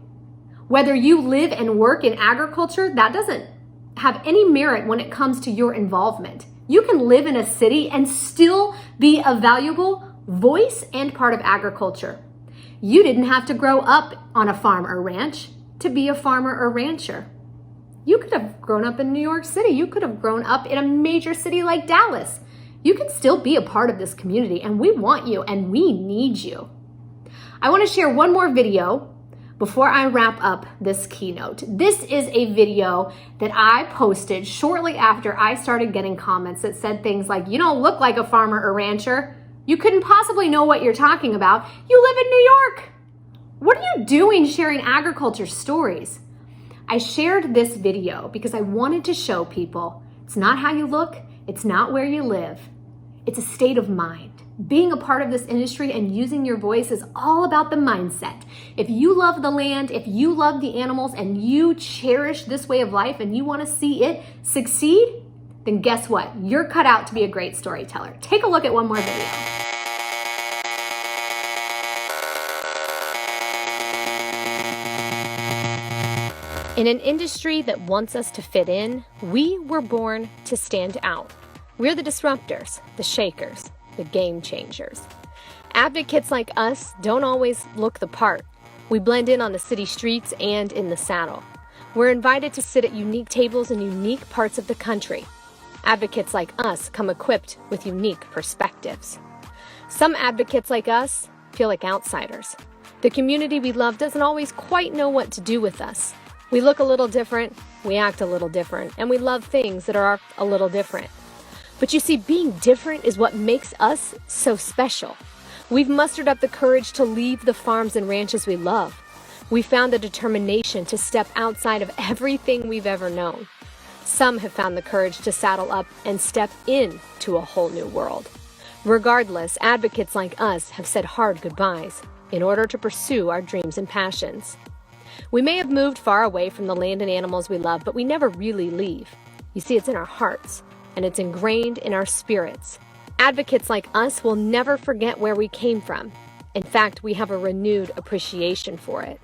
Whether you live and work in agriculture, that doesn't have any merit when it comes to your involvement. You can live in a city and still be a valuable voice and part of agriculture. You didn't have to grow up on a farm or ranch to be a farmer or rancher. You could have grown up in New York City. You could have grown up in a major city like Dallas. You can still be a part of this community, and we want you and we need you. I want to share one more video before I wrap up this keynote. This is a video that I posted shortly after I started getting comments that said things like, you don't look like a farmer or rancher. You couldn't possibly know what you're talking about. You live in New York. What are you doing sharing agriculture stories? I shared this video because I wanted to show people it's not how you look, it's not where you live. It's a state of mind. Being a part of this industry and using your voice is all about the mindset. If you love the land, if you love the animals, and you cherish this way of life and you want to see it succeed, then guess what? You're cut out to be a great storyteller. Take a look at one more video. In an industry that wants us to fit in, we were born to stand out. We're the disruptors, the shakers, the game changers. Advocates like us don't always look the part, We blend in on the city streets and in the saddle. We're invited to sit at unique tables in unique parts of the country. Advocates like us come equipped with unique perspectives. Some advocates like us feel like outsiders. The community we love doesn't always quite know what to do with us. We look a little different, we act a little different, and we love things that are a little different. But you see, being different is what makes us so special. We've mustered up the courage to leave the farms and ranches we love. We found the determination to step outside of everything we've ever known. Some have found the courage to saddle up and step into a whole new world. Regardless, advocates like us have said hard goodbyes in order to pursue our dreams and passions. We may have moved far away from the land and animals we love, but we never really leave. You see, it's in our hearts, and it's ingrained in our spirits. Advocates like us will never forget where we came from. In fact, we have a renewed appreciation for it.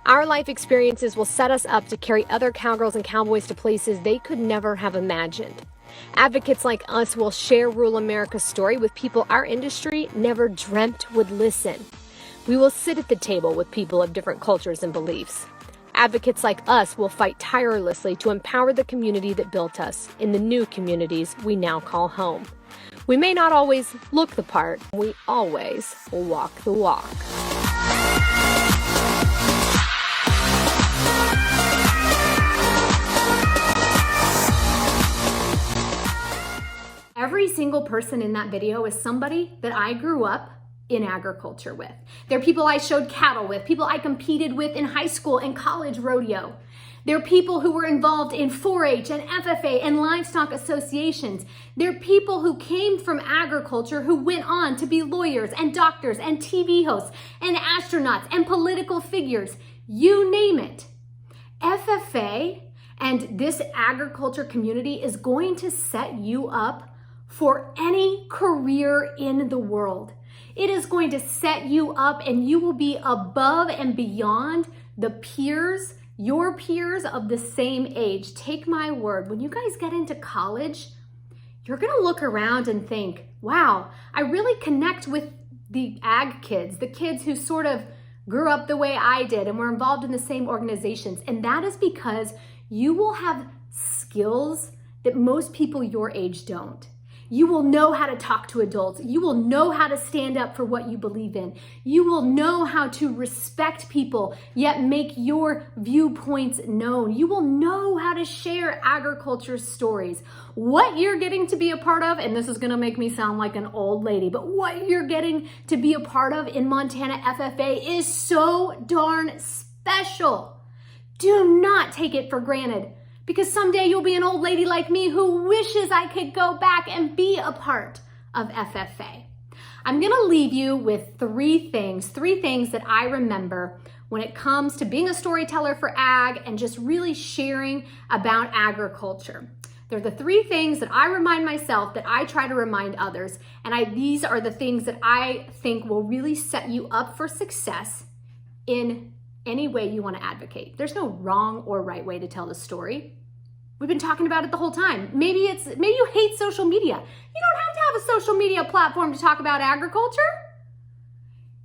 Our life experiences will set us up to carry other cowgirls and cowboys to places they could never have imagined. Advocates like us will share rural America's story with people our industry never dreamt would listen. We will sit at the table with people of different cultures and beliefs. Advocates like us will fight tirelessly to empower the community that built us in the new communities we now call home. We may not always look the part, we always will walk the walk. Every single person in that video is somebody that I grew up in agriculture with. They're people I showed cattle with, people I competed with in high school and college rodeo. They're people who were involved in 4-H and FFA and livestock associations. They're people who came from agriculture who went on to be lawyers and doctors and TV hosts and astronauts and political figures. You name it. FFA and this agriculture community is going to set you up for any career in the world. It is going to set you up and you will be above and beyond the peers, your peers of the same age. Take my word, when you guys get into college, you're gonna look around and think, wow, I really connect with the ag kids, the kids who sort of grew up the way I did and were involved in the same organizations. And that is because you will have skills that most people your age don't. You will know how to talk to adults. You will know how to stand up for what you believe in. You will know how to respect people, yet make your viewpoints known. You will know how to share agriculture stories. What you're getting to be a part of, and this is gonna make me sound like an old lady, but what you're getting to be a part of in Montana FFA is so darn special. Do not take it for granted. Because someday you'll be an old lady like me who wishes I could go back and be a part of FFA. I'm gonna leave you with three things that I remember when it comes to being a storyteller for ag and just really sharing about agriculture. They're the three things that I remind myself, that I try to remind others, and these are the things that I think will really set you up for success in any way you want to advocate. There's no wrong or right way to tell the story. We've been talking about it the whole time. Maybe you hate social media. You don't have to have a social media platform to talk about agriculture.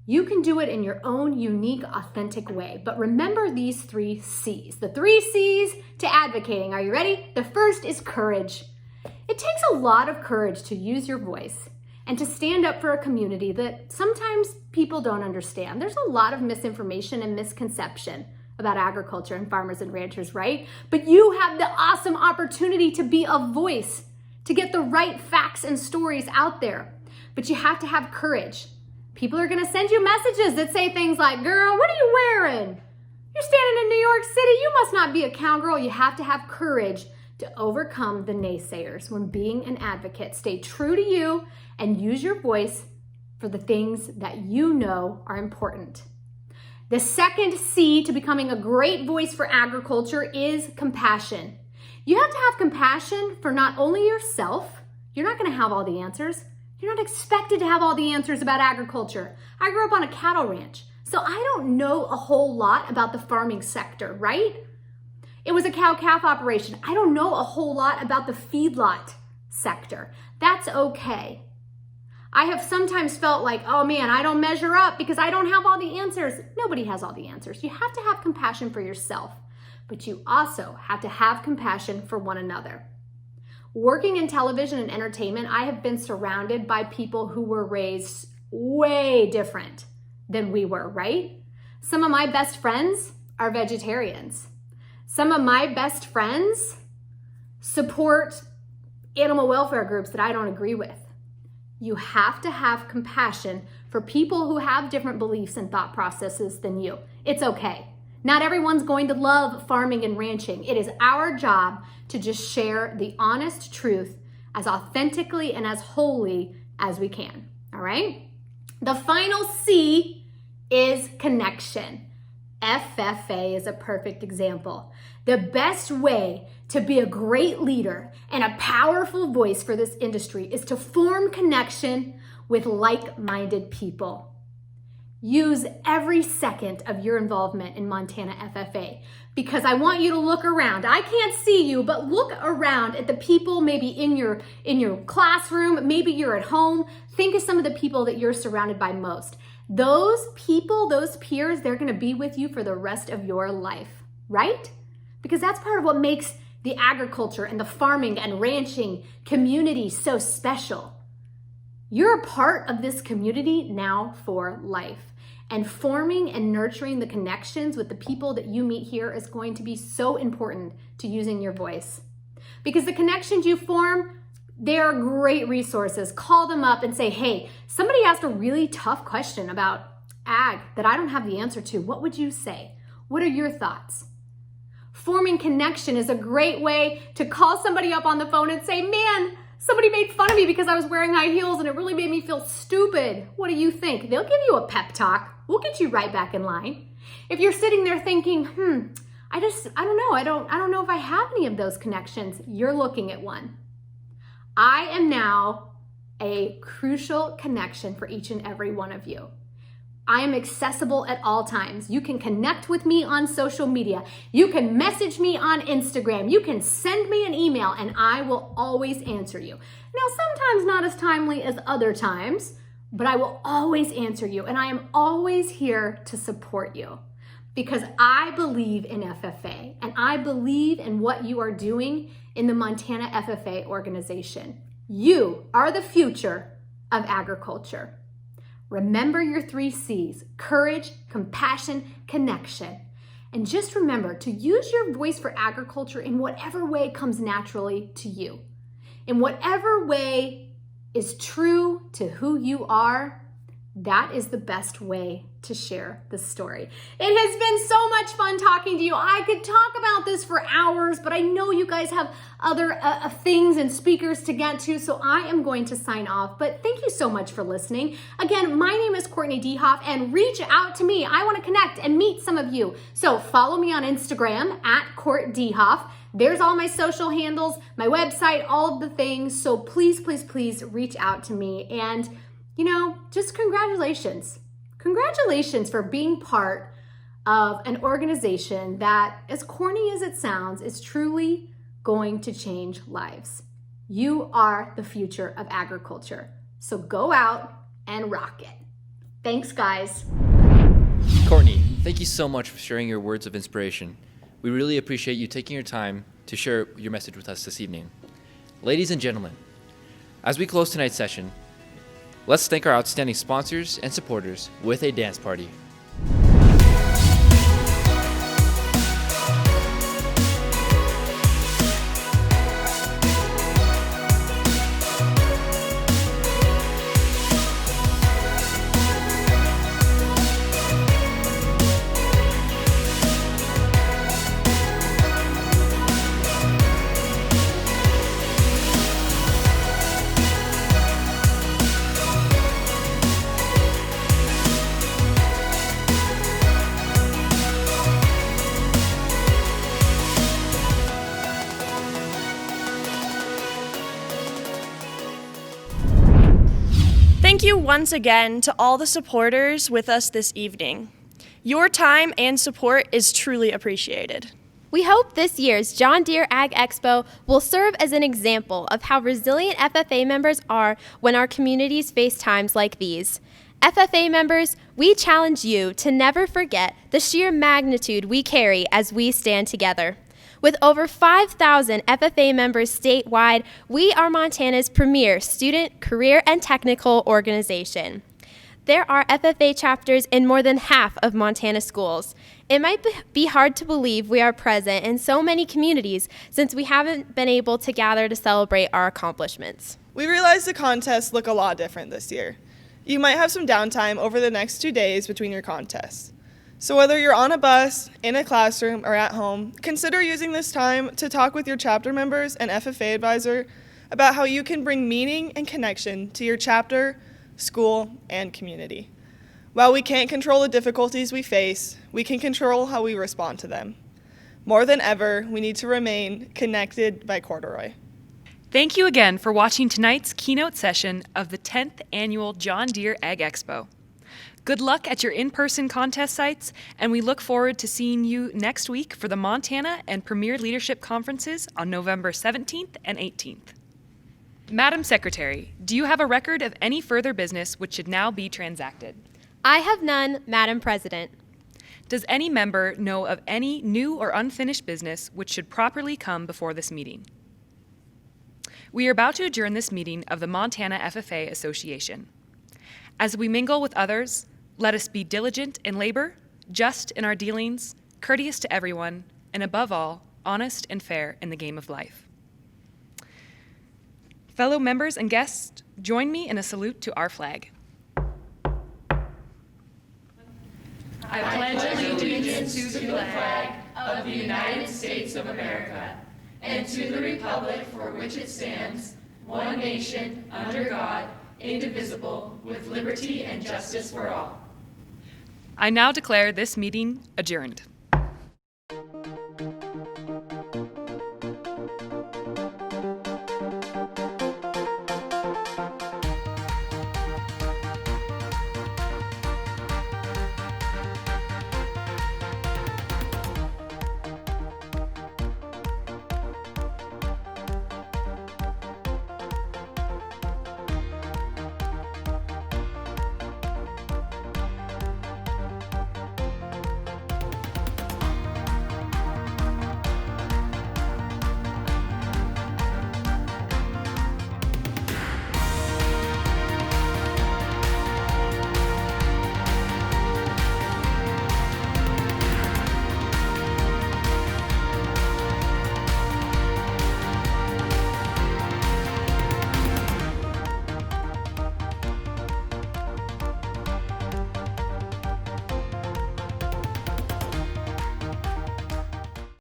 You can do it in your own unique, authentic way. But remember these 3 C's. The 3 C's to advocating. Are you ready? The first is courage. It takes a lot of courage to use your voice and to stand up for a community that sometimes people don't understand. There's a lot of misinformation and misconception about agriculture and farmers and ranchers, right? But you have the awesome opportunity to be a voice, to get the right facts and stories out there. But you have to have courage. People are gonna send you messages that say things like, girl, what are you wearing? You're standing in New York City, you must not be a cowgirl. You have to have courage to overcome the naysayers when being an advocate. Stay true to you and use your voice for the things that you know are important. The second C to becoming a great voice for agriculture is compassion. You have to have compassion for not only yourself. You're not going to have all the answers. You're not expected to have all the answers about agriculture. I grew up on a cattle ranch, so I don't know a whole lot about the farming sector, right? It was a cow-calf operation. I don't know a whole lot about the feedlot sector. That's okay. I have sometimes felt like, oh man, I don't measure up because I don't have all the answers. Nobody has all the answers. You have to have compassion for yourself, but you also have to have compassion for one another. Working in television and entertainment, I have been surrounded by people who were raised way different than we were, right? Some of my best friends are vegetarians. Some of my best friends support animal welfare groups that I don't agree with. You have to have compassion for people who have different beliefs and thought processes than you. It's okay. Not everyone's going to love farming and ranching. It is our job to just share the honest truth as authentically and as wholly as we can, all right? The final C is connection. FFA is a perfect example. The best way to be a great leader and a powerful voice for this industry is to form connection with like-minded people. Use every second of your involvement in Montana FFA because I want you to look around. I can't see you, but look around at the people maybe in your classroom, maybe you're at home. Think of some of the people that you're surrounded by most. Those people, those peers, they're going to be with you for the rest of your life, right? Because that's part of what makes the agriculture and the farming and ranching community so special. You're a part of this community now for life. And forming and nurturing the connections with the people that you meet here is going to be so important to using your voice. Because the connections you form, they are great resources. Call them up and say, hey, somebody asked a really tough question about ag that I don't have the answer to. What would you say? What are your thoughts? Forming connection is a great way to call somebody up on the phone and say, man, somebody made fun of me because I was wearing high heels and it really made me feel stupid. What do you think? They'll give you a pep talk. We'll get you right back in line. If you're sitting there thinking, I don't know if I have any of those connections, you're looking at one. I am now a crucial connection for each and every one of you. I am accessible at all times. You can connect with me on social media. You can message me on Instagram. You can send me an email and I will always answer you. Now, sometimes not as timely as other times, but I will always answer you and I am always here to support you because I believe in FFA and I believe in what you are doing in the Montana FFA organization. You are the future of agriculture. Remember your 3 C's: courage, compassion, connection. And just remember to use your voice for agriculture in whatever way comes naturally to you. In whatever way is true to who you are, that is the best way to share the story. It has been so much fun talking to you. I could talk about this for hours, but I know you guys have other things and speakers to get to, so I am going to sign off. But thank you so much for listening. Again, my name is Courtney Dehoff, and reach out to me. I want to connect and meet some of you. So follow me on Instagram at Court Dehoff. There's all my social handles, my website, all of the things. So please, please, please reach out to me. And just congratulations. Congratulations for being part of an organization that, as corny as it sounds, is truly going to change lives. You are the future of agriculture. So go out and rock it. Thanks, guys. Courtney, thank you so much for sharing your words of inspiration. We really appreciate you taking your time to share your message with us this evening. Ladies and gentlemen, as we close tonight's session, let's thank our outstanding sponsors and supporters with a dance party. Thank you once again to all the supporters with us this evening. Your time and support is truly appreciated. We hope this year's John Deere Ag Expo will serve as an example of how resilient FFA members are when our communities face times like these. FFA members, we challenge you to never forget the sheer magnitude we carry as we stand together. With over 5,000 FFA members statewide, we are Montana's premier student, career, and technical organization. There are FFA chapters in more than half of Montana schools. It might be hard to believe we are present in so many communities since we haven't been able to gather to celebrate our accomplishments. We realize the contests look a lot different this year. You might have some downtime over the next 2 days between your contests. So whether you're on a bus, in a classroom, or at home, consider using this time to talk with your chapter members and FFA advisor about how you can bring meaning and connection to your chapter, school, and community. While we can't control the difficulties we face, we can control how we respond to them. More than ever, we need to remain connected by corduroy. Thank you again for watching tonight's keynote session of the 10th Annual John Deere Ag Expo. Good luck at your in-person contest sites, and we look forward to seeing you next week for the Montana and Premier Leadership Conferences on November 17th and 18th. Madam Secretary, do you have a record of any further business which should now be transacted? I have none, Madam President. Does any member know of any new or unfinished business which should properly come before this meeting? We are about to adjourn this meeting of the Montana FFA Association. As we mingle with others, let us be diligent in labor, just in our dealings, courteous to everyone, and above all, honest and fair in the game of life. Fellow members and guests, join me in a salute to our flag. I pledge allegiance to the flag of the United States of America and to the republic for which it stands, one nation, under God, indivisible, with liberty and justice for all. I now declare this meeting adjourned.